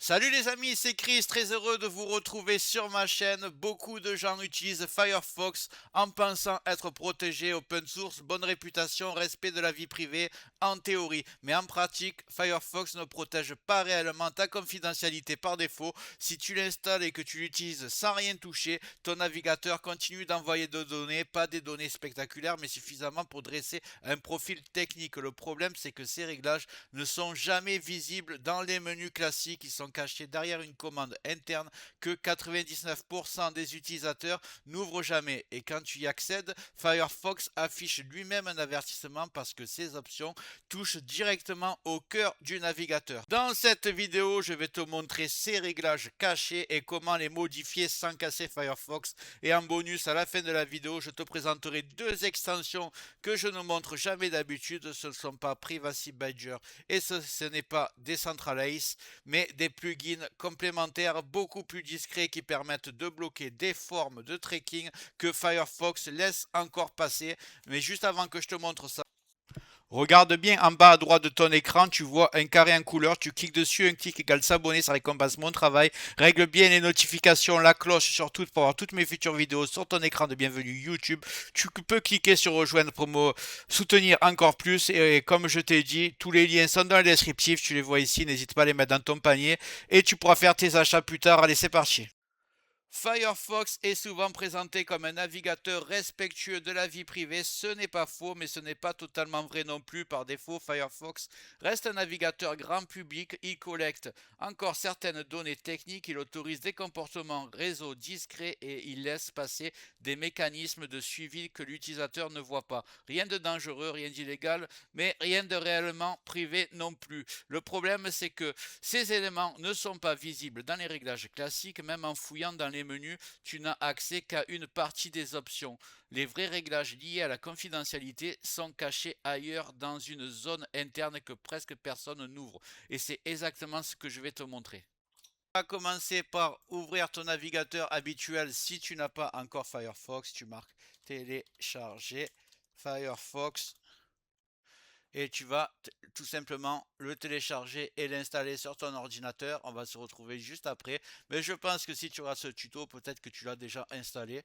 Salut les amis, c'est Chris, très heureux de vous retrouver sur ma chaîne. Beaucoup de gens utilisent Firefox en pensant être protégés, open source, bonne réputation, respect de la vie privée en théorie. Mais en pratique, Firefox ne protège pas réellement ta confidentialité par défaut. Si tu l'installes et que tu l'utilises sans rien toucher, ton navigateur continue d'envoyer des données, pas des données spectaculaires, mais suffisamment pour dresser un profil technique. Le problème, c'est que ces réglages ne sont jamais visibles dans les menus classiques. Ils sont cachés derrière une commande interne que 99% des utilisateurs n'ouvrent jamais. Et quand tu y accèdes, Firefox affiche lui-même un avertissement parce que ces options touchent directement au cœur du navigateur. Dans cette vidéo, je vais te montrer ces réglages cachés et comment les modifier sans casser Firefox. Et en bonus, à la fin de la vidéo, je te présenterai deux extensions que je ne montre jamais d'habitude. Ce ne sont pas Privacy Badger et ce n'est pas Decentralize, mais des plugins complémentaires beaucoup plus discrets qui permettent de bloquer des formes de tracking que Firefox laisse encore passer. Mais juste avant que je te montre ça, regarde bien en bas à droite de ton écran, tu vois un carré en couleur, tu cliques dessus, un clic égale s'abonner, ça récompense mon travail. Règle bien les notifications, la cloche surtout pour avoir toutes mes futures vidéos sur ton écran de bienvenue YouTube. Tu peux cliquer sur rejoindre pour me soutenir encore plus. Et comme je t'ai dit, tous les liens sont dans le descriptif, tu les vois ici, n'hésite pas à les mettre dans ton panier et tu pourras faire tes achats plus tard. Allez, c'est parti. Firefox est souvent présenté comme un navigateur respectueux de la vie privée. Ce n'est pas faux, mais ce n'est pas totalement vrai non plus. Par défaut, Firefox reste un navigateur grand public. Il collecte encore certaines données techniques, il autorise des comportements réseau discrets et il laisse passer des mécanismes de suivi que l'utilisateur ne voit pas. Rien de dangereux, rien d'illégal, mais rien de réellement privé non plus. Le problème, c'est que ces éléments ne sont pas visibles dans les réglages classiques, même en fouillant dans les menus, tu n'as accès qu'à une partie des options. Les vrais réglages liés à la confidentialité sont cachés ailleurs dans une zone interne que presque personne n'ouvre. Et c'est exactement ce que je vais te montrer. On va commencer par ouvrir ton navigateur habituel si tu n'as pas encore Firefox. Tu marques télécharger Firefox et tu vas tout simplement le télécharger et l'installer sur ton ordinateur. On va se retrouver juste après. Mais je pense que si tu auras ce tuto, peut-être que tu l'as déjà installé.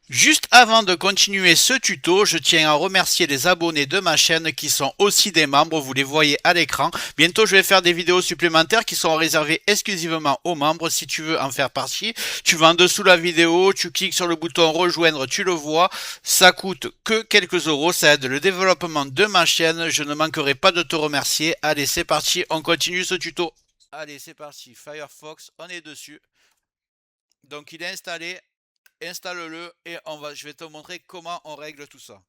Juste avant de continuer ce tuto, je tiens à remercier les abonnés de ma chaîne qui sont aussi des membres, vous les voyez à l'écran. Bientôt, je vais faire des vidéos supplémentaires qui sont réservées exclusivement aux membres. Si tu veux en faire partie, tu vas en dessous de la vidéo, tu cliques sur le bouton rejoindre, tu le vois. Ça coûte que quelques euros, ça aide le développement de ma chaîne. Je ne manquerai pas de te remercier. Allez, c'est parti, on continue ce tuto. Allez, c'est parti, Firefox, on est dessus. Donc il est installé, installe-le et je vais te montrer comment on règle tout ça.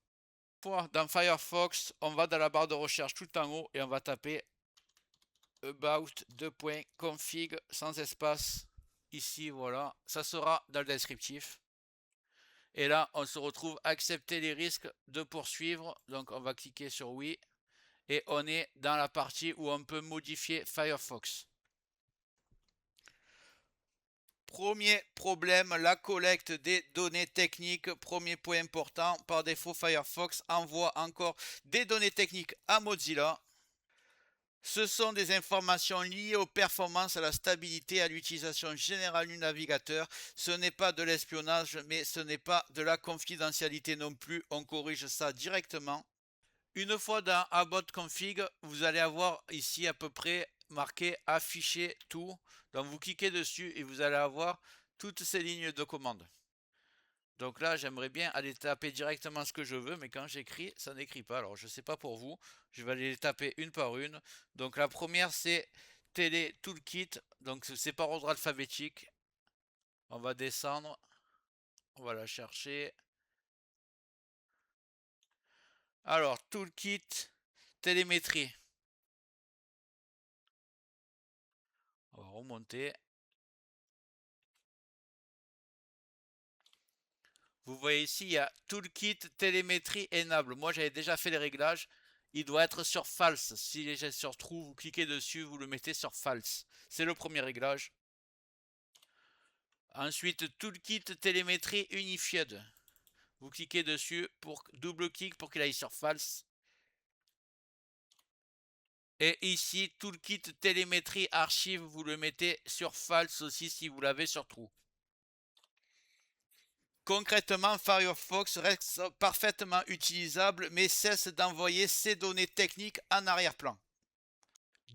Dans Firefox, on va dans la barre de recherche tout en haut et on va taper about.config sans espace. Ici, voilà, ça sera dans le descriptif. Et là, on se retrouve accepter les risques de poursuivre. Donc, on va cliquer sur oui. Et on est dans la partie où on peut modifier Firefox. Premier problème, la collecte des données techniques. Premier point important, par défaut, Firefox envoie encore des données techniques à Mozilla. Ce sont des informations liées aux performances, à la stabilité, à l'utilisation générale du navigateur. Ce n'est pas de l'espionnage, mais ce n'est pas de la confidentialité non plus. On corrige ça directement. Une fois dans About Config, vous allez avoir ici à peu près marqué afficher tout. Donc vous cliquez dessus et vous allez avoir toutes ces lignes de commande. Donc là, j'aimerais bien aller taper directement ce que je veux, mais quand j'écris, ça n'écrit pas. Alors je ne sais pas pour vous, je vais aller les taper une par une. Donc la première, c'est Télé Toolkit. Donc c'est par ordre alphabétique. On va descendre, on va la chercher. Alors, Toolkit, télémétrie. On va remonter. Vous voyez ici, il y a Toolkit télémétrie enable. Moi, j'avais déjà fait les réglages. Il doit être sur false. Si est sur true, vous cliquez dessus, vous le mettez sur false. C'est le premier réglage. Ensuite, Toolkit télémétrie unified. Vous cliquez dessus pour double clic pour qu'il aille sur false. Et ici, tout le kit télémétrie archive, vous le mettez sur false aussi si vous l'avez sur true. Concrètement, Firefox reste parfaitement utilisable mais cesse d'envoyer ses données techniques en arrière-plan.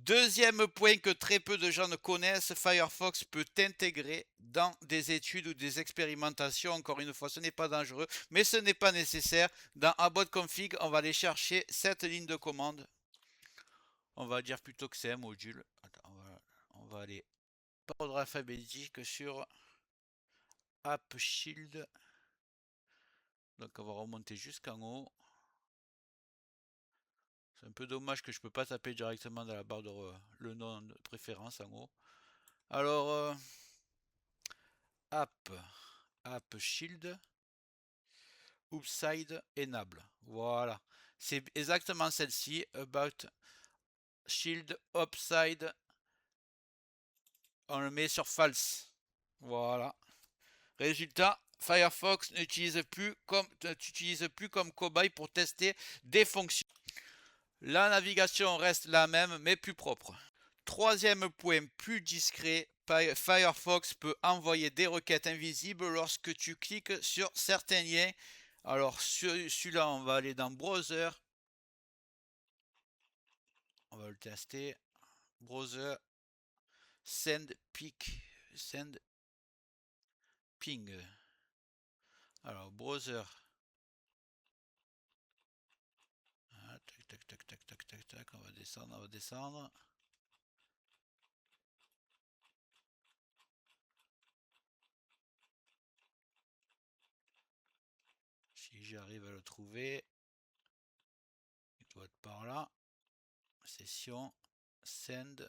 Deuxième point que très peu de gens ne connaissent, Firefox peut intégrer dans des études ou des expérimentations. Encore une fois, ce n'est pas dangereux, mais ce n'est pas nécessaire. Dans About Config, on va aller chercher cette ligne de commande. On va dire plutôt que c'est un module. Attends, on va aller par ordre alphabétique sur App Shield. Donc on va remonter jusqu'en haut. C'est un peu dommage que je ne peux pas taper directement dans la barre de le nom de préférence en haut. Alors, App Shield, Upside Enable. Voilà. C'est exactement celle-ci. About Shield Upside. On le met sur false. Voilà. Résultat, Firefox n'utilise plus comme cobaye pour tester des fonctions. La navigation reste la même mais plus propre. Troisième point, plus discret, Firefox peut envoyer des requêtes invisibles lorsque tu cliques sur certains liens. Alors celui-là, on va aller dans Browser. On va le tester. Browser, send ping. Alors Browser. Ah, tac, on va descendre. Si j'arrive à le trouver, il doit être par là. Session, send,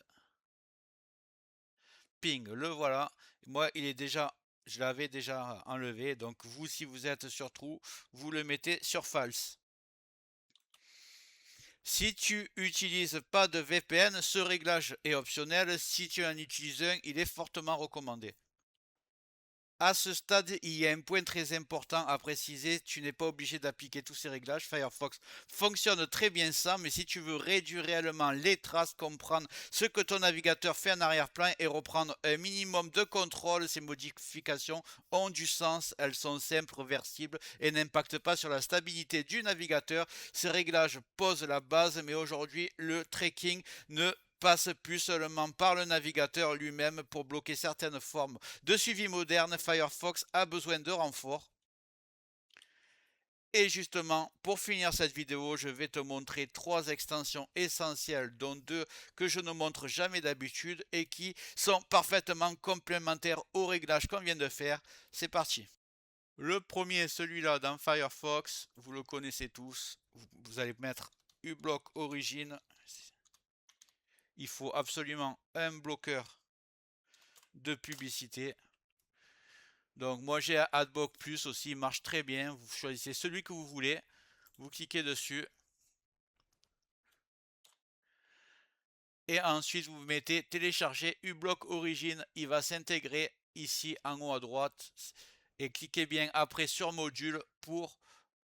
ping. Le voilà. Moi, je l'avais déjà enlevé. Donc vous, si vous êtes sur true, vous le mettez sur false. Si tu n'utilises pas de VPN, ce réglage est optionnel. Si tu en utilises un, il est fortement recommandé. À ce stade, il y a un point très important à préciser. Tu n'es pas obligé d'appliquer tous ces réglages. Firefox fonctionne très bien sans, mais si tu veux réduire réellement les traces, comprendre ce que ton navigateur fait en arrière-plan et reprendre un minimum de contrôle, ces modifications ont du sens. Elles sont simples, réversibles et n'impactent pas sur la stabilité du navigateur. Ces réglages posent la base, mais aujourd'hui, le tracking ne passe plus seulement par le navigateur lui-même pour bloquer certaines formes de suivi moderne. Firefox a besoin de renforts. Et justement, pour finir cette vidéo, je vais te montrer 3 extensions essentielles, dont 2 que je ne montre jamais d'habitude et qui sont parfaitement complémentaires au réglage qu'on vient de faire. C'est parti. Le premier, celui-là dans Firefox, vous le connaissez tous. Vous allez mettre uBlock Origin. Il faut absolument un bloqueur de publicité. Donc moi j'ai Adblock Plus aussi, il marche très bien. Vous choisissez celui que vous voulez, vous cliquez dessus. Et ensuite vous mettez télécharger uBlock Origin, il va s'intégrer ici en haut à droite. Et cliquez bien après sur module pour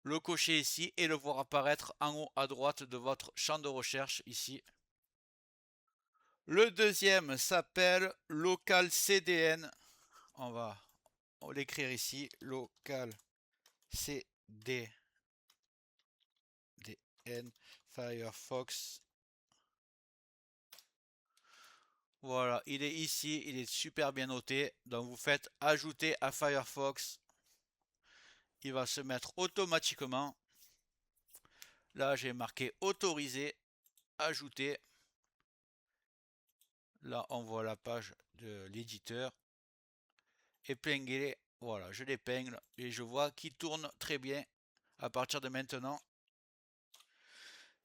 le cocher ici et le voir apparaître en haut à droite de votre champ de recherche ici. Le deuxième s'appelle Local CDN. On va l'écrire ici, Local CDN Firefox. Voilà, il est ici, il est super bien noté. Donc vous faites ajouter à Firefox. Il va se mettre automatiquement. Là, j'ai marqué autoriser, ajouter. Là, on voit la page de l'éditeur. Épingler, voilà, je l'épingle et je vois qu'il tourne très bien à partir de maintenant.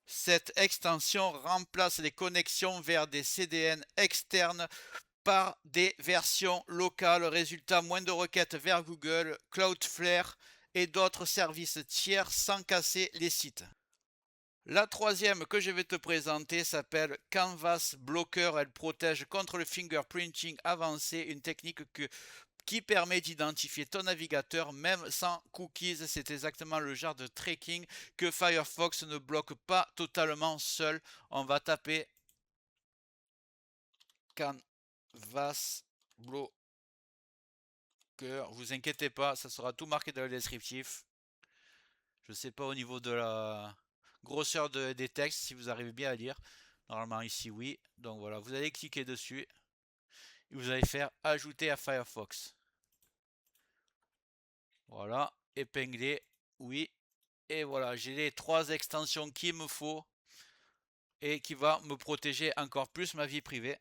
Cette extension remplace les connexions vers des CDN externes par des versions locales. Résultat, moins de requêtes vers Google, Cloudflare et d'autres services tiers sans casser les sites. La troisième que je vais te présenter s'appelle Canvas Blocker. Elle protège contre le fingerprinting avancé, une technique qui permet d'identifier ton navigateur même sans cookies. C'est exactement le genre de tracking que Firefox ne bloque pas totalement seul. On va taper Canvas Blocker. Vous inquiétez pas, ça sera tout marqué dans le descriptif. Je sais pas au niveau de la grosseur des textes si vous arrivez bien à lire. Normalement ici oui. Donc voilà, vous allez cliquer dessus et vous allez faire ajouter à Firefox. Voilà, épingler, oui. Et voilà, j'ai les 3 extensions qu'il me faut et qui va me protéger encore plus ma vie privée.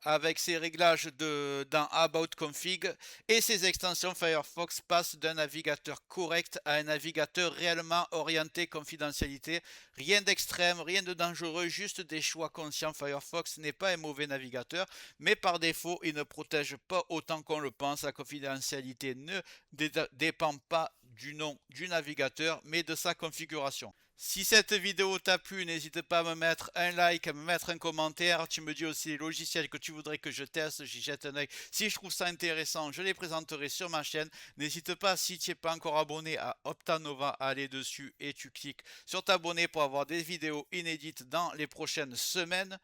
Avec ces réglages dans About Config et ces extensions, Firefox passe d'un navigateur correct à un navigateur réellement orienté confidentialité. Rien d'extrême, rien de dangereux, juste des choix conscients. Firefox n'est pas un mauvais navigateur, mais par défaut, il ne protège pas autant qu'on le pense. La confidentialité ne dépend pas du nom du navigateur, mais de sa configuration. Si cette vidéo t'a plu, n'hésite pas à me mettre un like, à me mettre un commentaire. Tu me dis aussi les logiciels que tu voudrais que je teste, j'y jette un œil. Si je trouve ça intéressant, je les présenterai sur ma chaîne. N'hésite pas, si tu n'es pas encore abonné à Optanova, à aller dessus et tu cliques sur t'abonner pour avoir des vidéos inédites dans les prochaines semaines.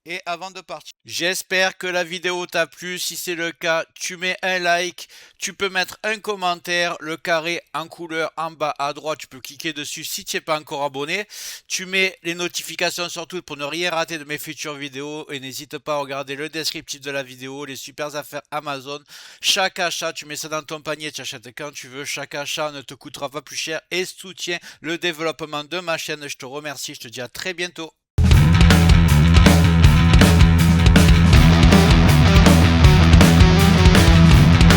Et avant de partir, j'espère que la vidéo t'a plu. Si c'est le cas, tu mets un like, tu peux mettre un commentaire, le carré en couleur en bas à droite, tu peux cliquer dessus si tu n'es pas encore abonné. Tu mets les notifications surtout pour ne rien rater de mes futures vidéos et n'hésite pas à regarder le descriptif de la vidéo, les super affaires Amazon. Chaque achat, tu mets ça dans ton panier, tu achètes quand tu veux. Chaque achat ne te coûtera pas plus cher et soutient le développement de ma chaîne. Je te remercie, je te dis à très bientôt.